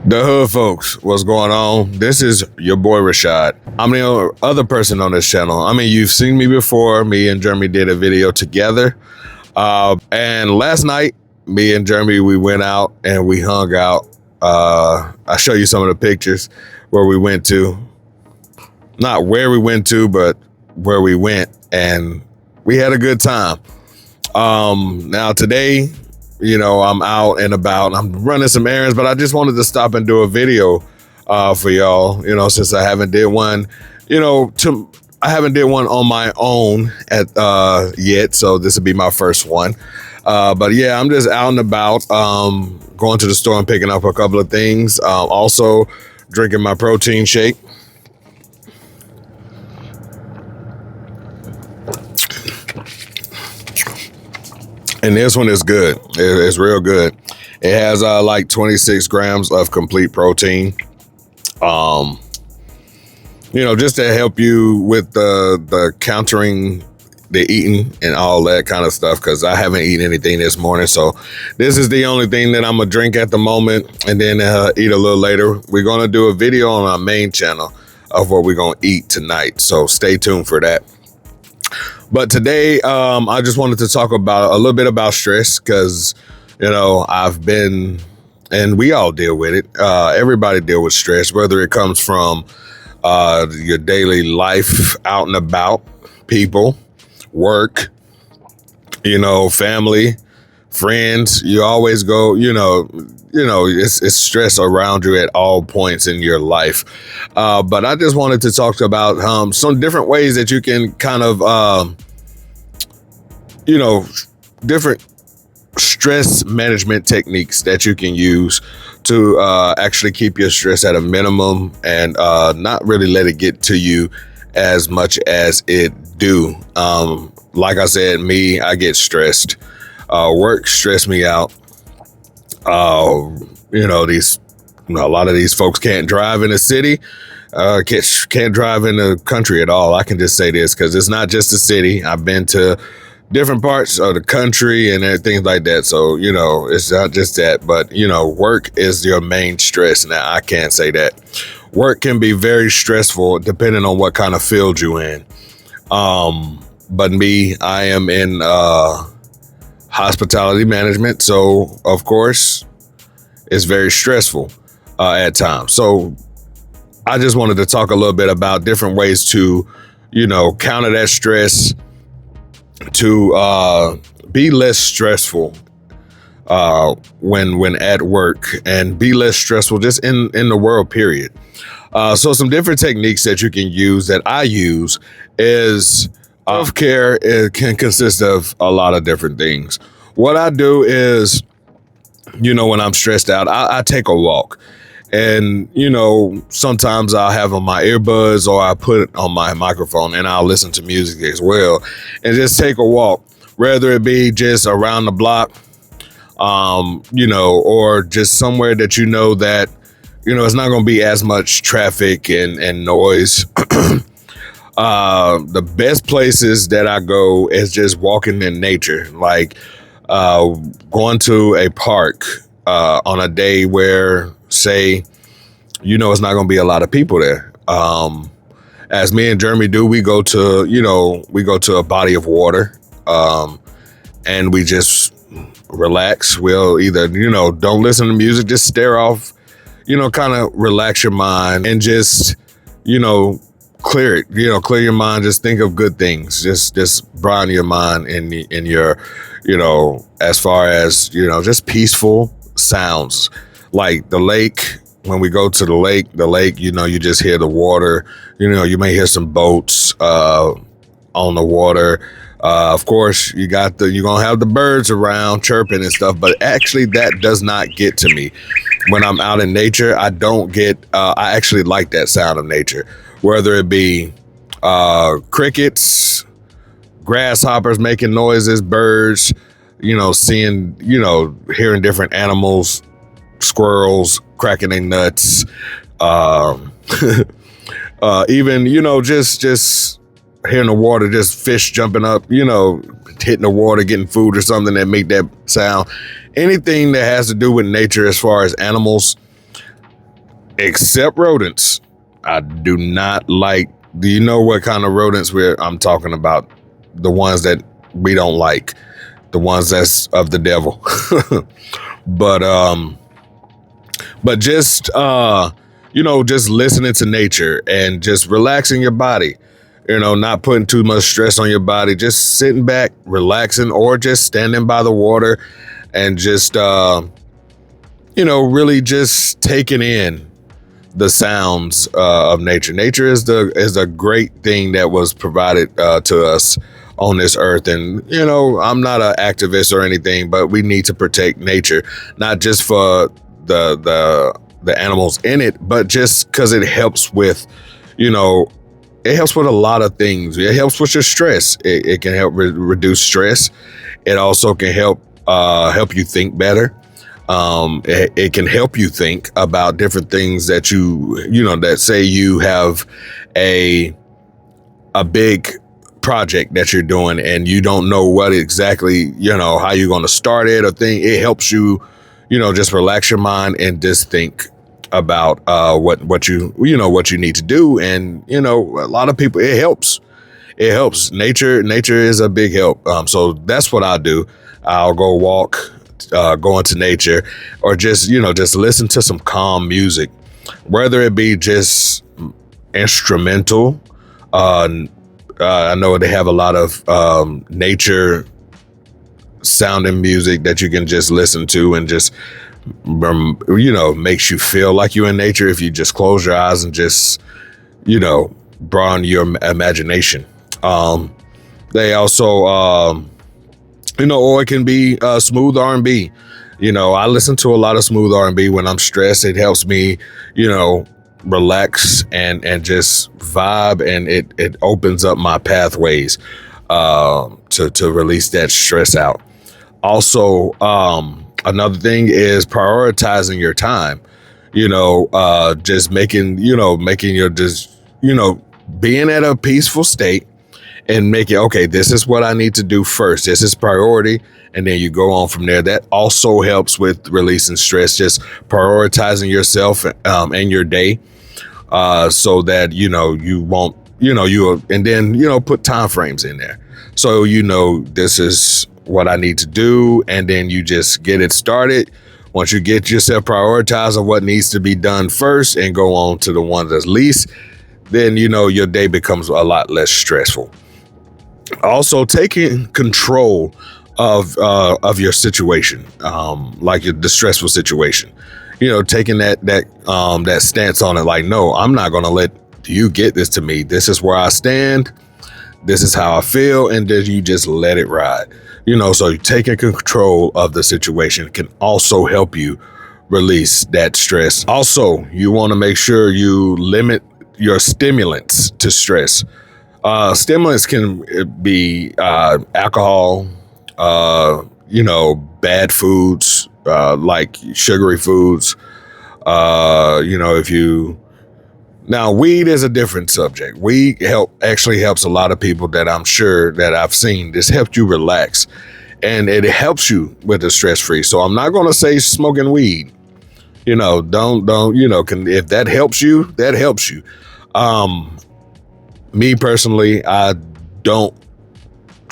The hood folks, what's going on? This is your boy Rashad. I'm the other person on this channel. I mean, you've seen me before. Me and Jeremy did a video together. And last night, me and Jeremy, we went out and we hung out. I'll show you some of the pictures where we went to. Not where we went to, but where we went. And we had a good time. Now today, I'm out and about. I'm running some errands, but I just wanted to stop and do a video for y'all, since I haven't did one, I haven't did one on my own yet. So this will be my first one. But yeah, I'm just out and about, going to the store and picking up a couple of things. Also drinking my protein shake. And this one is good. It's real good. It has like 26 grams of complete protein. Just to help you with the countering the eating and all that kind of stuff, because I haven't eaten anything this morning. So this is the only thing that I'm gonna drink at the moment, and then eat a little later. We're gonna do a video on our main channel of what we're gonna eat tonight. So stay tuned for that. But today, I just wanted to talk about a little bit about stress, because, I've been, and we all deal with it. Everybody deal with stress, whether it comes from your daily life, out and about, people, work, family, friends. You always go, it's stress around you at all points in your life. But I just wanted to talk about some different ways that you can kind of, different stress management techniques that you can use to actually keep your stress at a minimum and not really let it get to you as much as it do. Like I said, I get stressed. Work stress me out. A lot of these folks can't drive in the city, can't drive in the country at all. I can just say this because it's not just the city. I've been to different parts of the country and things like that. So, it's not just that, but, work is your main stress. Now, I can't say that. Work can be very stressful depending on what kind of field you're in. But I am in hospitality management. So, of course, it's very stressful at times. So I just wanted to talk a little bit about different ways to, counter that stress, to be less stressful when at work, and be less stressful just in the world, period. So some different techniques that you can use, that I use, is self-care. It can consist of a lot of different things. What I do is, when I'm stressed out, I take a walk. And, sometimes I'll have on my earbuds, or I put it on my microphone, and I'll listen to music as well, and just take a walk, whether it be just around the block, or just somewhere that that, it's not going to be as much traffic and noise. The best places that I go is just walking in nature, like going to a park on a day where, say, it's not going to be a lot of people there. As me and Jeremy do, we go to a body of water, and we just relax. We'll either, don't listen to music, just stare off, kind of relax your mind and just, clear it, clear your mind. Just think of good things. Just broaden your mind in your, as far as, just peaceful sounds. Like the lake, when we go to the lake, you just hear the water, you may hear some boats on the water. Of course, you're going to have the birds around chirping and stuff, but actually that does not get to me. When I'm out in nature, I don't get, I actually like that sound of nature, whether it be crickets, grasshoppers making noises, birds, seeing, hearing different animals, squirrels cracking their nuts, even, just hearing the water, just fish jumping up, hitting the water, getting food or something that make that sound. Anything that has to do with nature, as far as animals, except rodents. I do not like. Do you know what kind of rodents I'm talking about? The ones that we don't like, the ones that's of the devil. but just just listening to nature and just relaxing your body. Not putting too much stress on your body. Just sitting back, relaxing, or just standing by the water and just really just taking in the sounds of nature. Nature is a great thing that was provided to us on this earth. And I'm not an activist or anything, but we need to protect nature, not just for the animals in it, but just because it helps with it helps with a lot of things. It helps with your stress. It can help reduce stress. It also can help you think better. It can help you think about different things that that say you have a big project that you're doing and you don't know what exactly, how you're going to start it or thing. It helps you, just relax your mind and just think about what you need to do. And, a lot of people, it helps. It helps. Nature is a big help. So that's what I'll do. I'll go walk, go into nature, or just listen to some calm music, whether it be just instrumental. I know they have a lot of nature sounding music that you can just listen to and just makes you feel like you're in nature if you just close your eyes and just broaden your imagination. They also or it can be smooth R&B. I listen to a lot of smooth R&B when I'm stressed. It helps me, relax and just vibe, and it opens up my pathways to release that stress out. Also, another thing is prioritizing your time. Just making your being at a peaceful state and make it, okay, this is what I need to do first. This is priority. And then you go on from there. That also helps with releasing stress, just prioritizing yourself and your day so that, you won't, and then, put time frames in there. So, this is what I need to do. And then you just get it started. Once you get yourself prioritized on what needs to be done first and go on to the one that's least, then, your day becomes a lot less stressful. Also, taking control of your situation, like the stressful situation, taking that stance on it. Like, no, I'm not going to let you get this to me. This is where I stand. This is how I feel. And then you just let it ride, so taking control of the situation can also help you release that stress. Also, you want to make sure you limit your stimulants to stress. Stimulants can be alcohol, bad foods, like sugary foods. Now weed is a different subject. Weed actually helps a lot of people that I'm sure that I've seen. This helps you relax and it helps you with the stress free. So I'm not going to say smoking weed, don't, if that helps you, that helps you. Me personally, I don't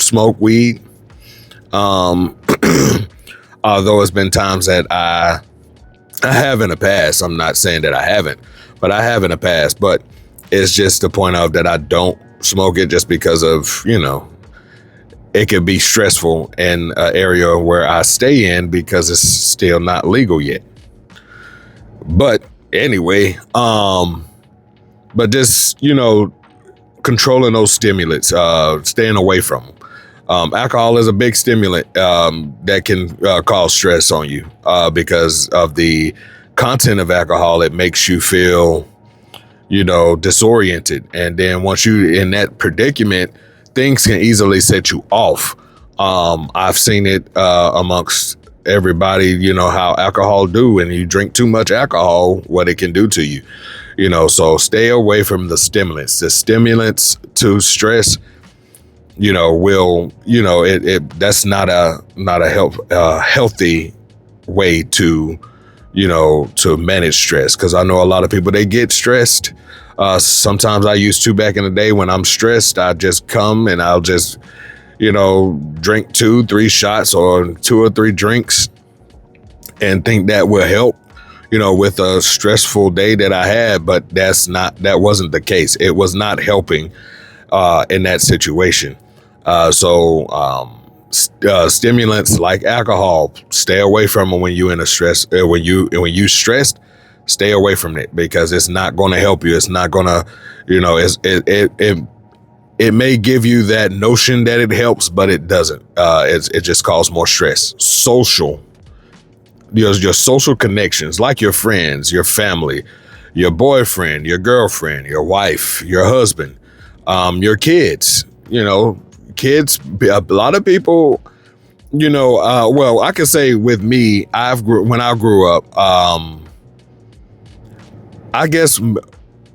smoke weed. Although it's been times that I have in the past. I'm not saying that I haven't, but I have in the past. But it's just the point of that I don't smoke it just because of, it can be stressful in an area where I stay in because it's still not legal yet. But anyway, but just, controlling those stimulants, staying away from them. Alcohol is a big stimulant that can cause stress on you because of the content of alcohol. It makes you feel, disoriented. And then once you're in that predicament, things can easily set you off. I've seen it amongst everybody, how alcohol do when you drink too much alcohol, what it can do to you. So stay away from the stimulants. The stimulants to stress, will, that's not a healthy way to, to manage stress. Because I know a lot of people, they get stressed. Sometimes I used to back in the day. When I'm stressed, I just come and I'll just, drink 2-3 shots or 2 or 3 drinks and think that will help, with a stressful day that I had. But that wasn't the case. It was not helping in that situation. Stimulants like alcohol, stay away from them when you in a stress. When you stressed, stay away from it, because it's not going to help you. It's not going to, it may give you that notion that it helps, but it doesn't. It just causes more stress. Your social connections, like your friends, your family, your boyfriend, your girlfriend, your wife, your husband, your kids. Kids. A lot of people. Well, I can say with me, when I grew up, I guess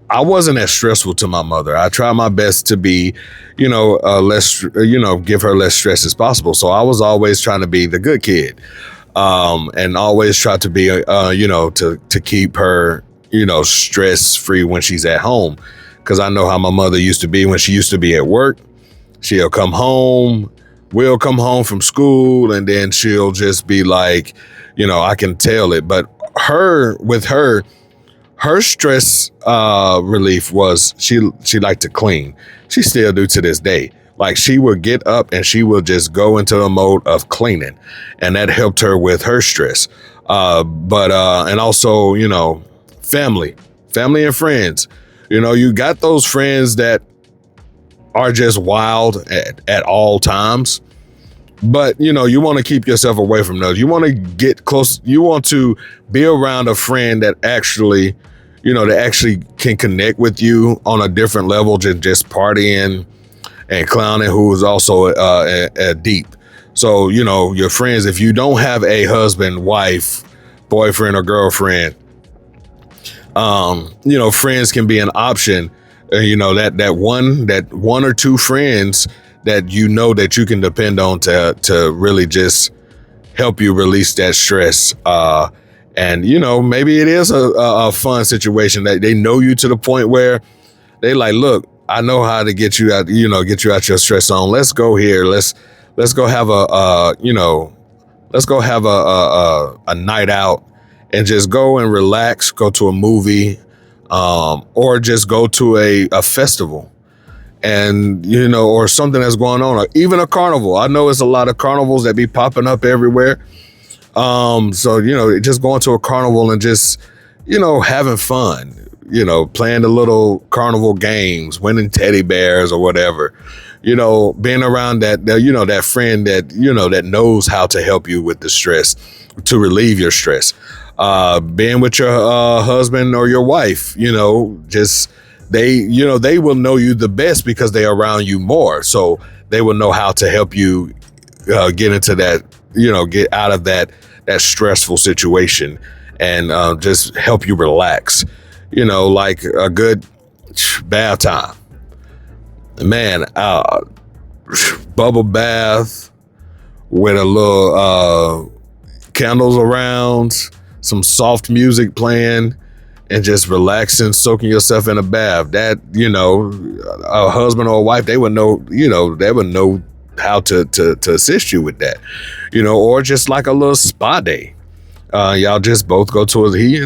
I wasn't as stressful to my mother. I tried my best to be, less, give her less stress as possible. So I was always trying to be the good kid, and always try to be, to keep her, stress free when she's at home. Because I know how my mother used to be when she used to be at work. She'll come home. We'll come home from school, and then she'll just be like, I can tell it. But her stress relief was she liked to clean. She still do to this day. Like, she would get up and she would just go into a mode of cleaning, and that helped her with her stress. And also, family and friends. You got those friends that are just wild at all times. But, you want to keep yourself away from those. You want to get close. You want to be around a friend that actually, that actually can connect with you on a different level than just partying and clowning, who is also deep. So, your friends, if you don't have a husband, wife, boyfriend, or girlfriend, friends can be an option. That one or two friends that that you can depend on to really just help you release that stress. And maybe it is a fun situation that they know you to the point where they like, look, I know how to get you out, get you out your stress zone. Let's go here. Let's go have a night out and just go and relax, go to a movie, or just go to a festival. And, or something that's going on, or even a carnival. I know it's a lot of carnivals that be popping up everywhere. So, just going to a carnival and just, having fun, playing the little carnival games, winning teddy bears or whatever, being around that friend that, that knows how to help you with the stress, to relieve your stress. Being with your husband or your wife, just they will know you the best because they're around you more. So they will know how to help you get into that, get out of that stressful situation, and just help you relax, like a good bath time. Man, bubble bath with a little candles around, some soft music playing, and just relaxing, soaking yourself in a bath. That, a husband or a wife, they would know, they would know how to assist you with that, or just like a little spa day. Y'all just both go to he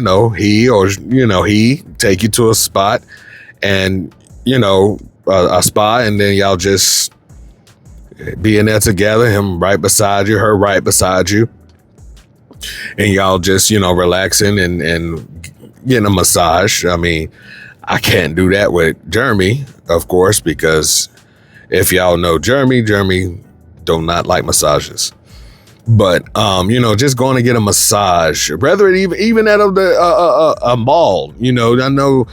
take you to a spot, and, a spa, and then y'all just be in there together, him right beside you, her right beside you, and y'all just, relaxing and getting a massage. I mean, I can't do that with Jeremy, of course, because if y'all know Jeremy do not like massages. But just going to get a massage, rather even at a mall. I know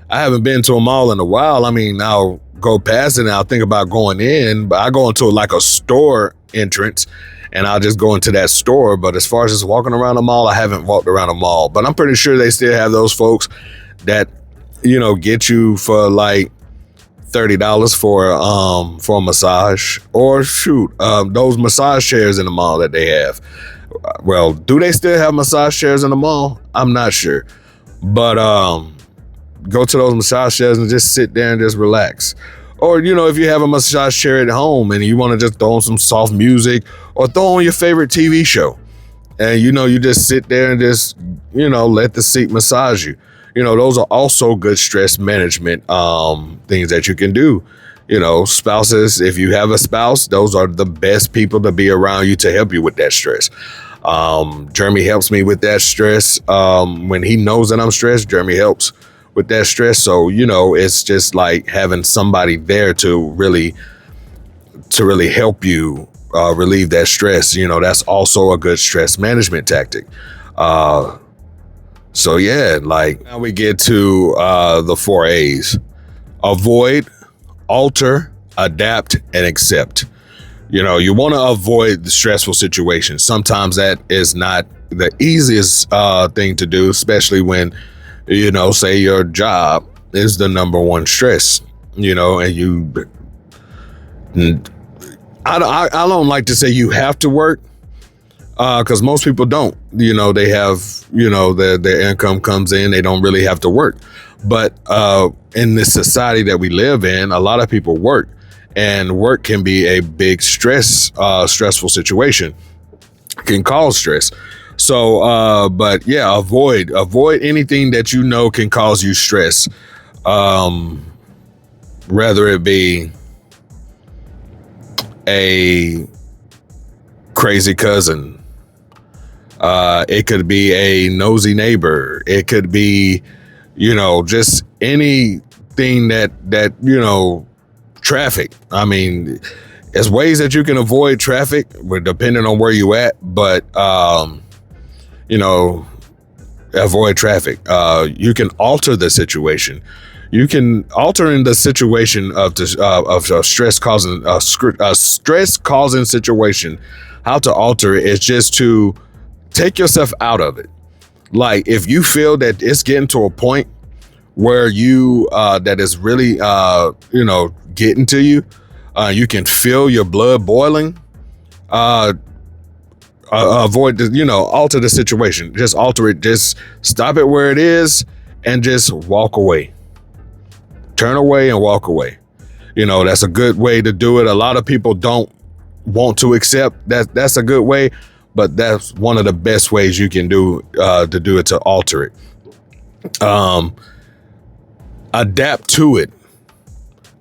I haven't been to a mall in a while. I mean, I'll go past it and I'll think about going in, but I go into like a store entrance and I'll just go into that store. But as far as just walking around a mall, I haven't walked around a mall. But I'm pretty sure they still have those folks that, get you for like $30 for a massage, or those massage chairs in the mall that they have. Well, do they still have massage chairs in the mall? I'm not sure. But go to those massage chairs and just sit there and just relax. Or, you know, if you have a massage chair at home and you want to just throw on some soft music or throw on your favorite TV show, and, you know, you just sit there and just, you know, let the seat massage you. You know, those are also good stress management things that you can do. You know, spouses, if you have a spouse, those are the best people to be around you to help you with that stress. Jeremy helps me with that stress. When he knows that I'm stressed, Jeremy helps with that stress. So, you know, it's just like having somebody there to really help you relieve that stress. You know, that's also a good stress management tactic. So yeah, like now we get to the 4 A's: avoid, alter, adapt, and accept. You know, you want to avoid the stressful situations. Sometimes that is not the easiest thing to do, especially when, you know, say your job is the number one stress, you know, and I don't like to say you have to work, because most people don't. You know, they have, you know, their income comes in, they don't really have to work. But in this society that we live in, a lot of people work, and work can be a big stressful situation, can cause stress. So, but yeah, avoid anything that you know can cause you stress. Whether it be a crazy cousin, it could be a nosy neighbor, it could be, you know, just anything that, you know, traffic. I mean, there's ways that you can avoid traffic, depending on where you at, but, you know, avoid traffic. You can alter the situation. You can alter in the situation of a stress causing situation. How to alter it is just to take yourself out of it. Like, if you feel that it's getting to a point where you that is really you know, getting to you, you can feel your blood boiling, avoid the, you know, alter the situation. Just alter it. Just stop it where it is and just walk away. Turn away and walk away. You know, that's a good way to do it. A lot of people don't want to accept that. That's a good way, but that's one of the best ways you can do to do it, to alter it. Adapt to it.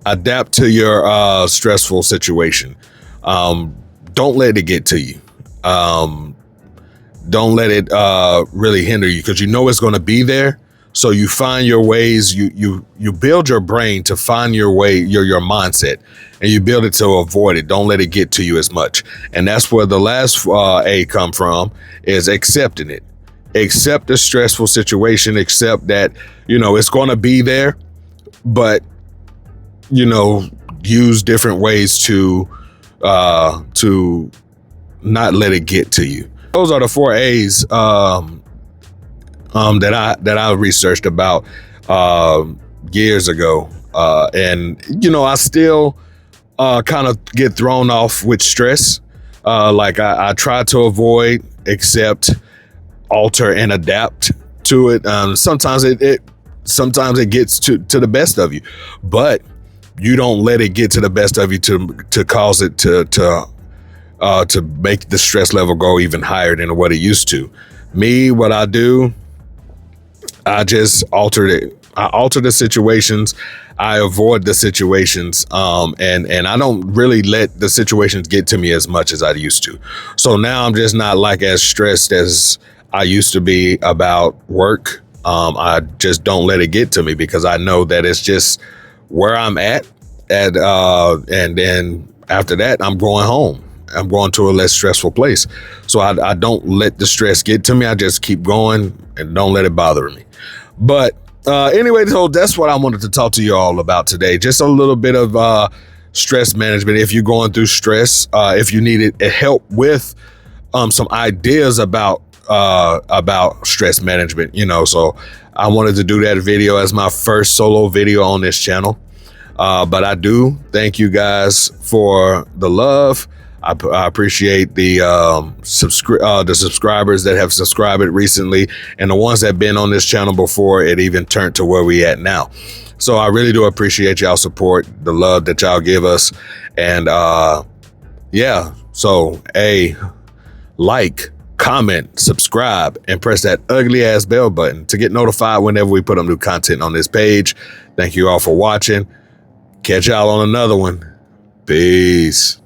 Adapt to your stressful situation. Don't let it get to you. Don't let it really hinder you, because you know it's going to be there. So you find your ways. You build your brain to find your way, your mindset, and you build it to avoid it. Don't let it get to you as much. And that's where the last A come from, is accepting it. Accept the stressful situation. Accept that, you know, it's going to be there, but, you know, use different ways to not let it get to you. Those are the 4 A's that I researched about years ago, and, you know, I still kind of get thrown off with stress. Like I try to avoid, accept, alter, and adapt to it. Sometimes it gets to the best of you, but you don't let it get to the best of you to cause it to make the stress level go even higher than what it used to. Me, what I do, I just alter it. I alter the situations. I avoid the situations, and I don't really let the situations get to me as much as I used to. So now I'm just not like as stressed as I used to be about work. I just don't let it get to me, because I know that it's just where I'm at, and then after that, I'm going home. I'm going to a less stressful place. So I don't let the stress get to me. I just keep going and don't let it bother me. But anyway, so that's what I wanted to talk to you all about today. Just a little bit of stress management. If you're going through stress, if you needed help with some ideas about stress management, you know, so I wanted to do that video as my first solo video on this channel. But I do thank you guys for the love. I appreciate the the subscribers that have subscribed recently, and the ones that have been on this channel before it even turned to where we at now. So I really do appreciate y'all support, the love that y'all give us, and yeah. So like, comment, subscribe, and press that ugly ass bell button to get notified whenever we put up new content on this page. Thank you all for watching. Catch y'all on another one. Peace.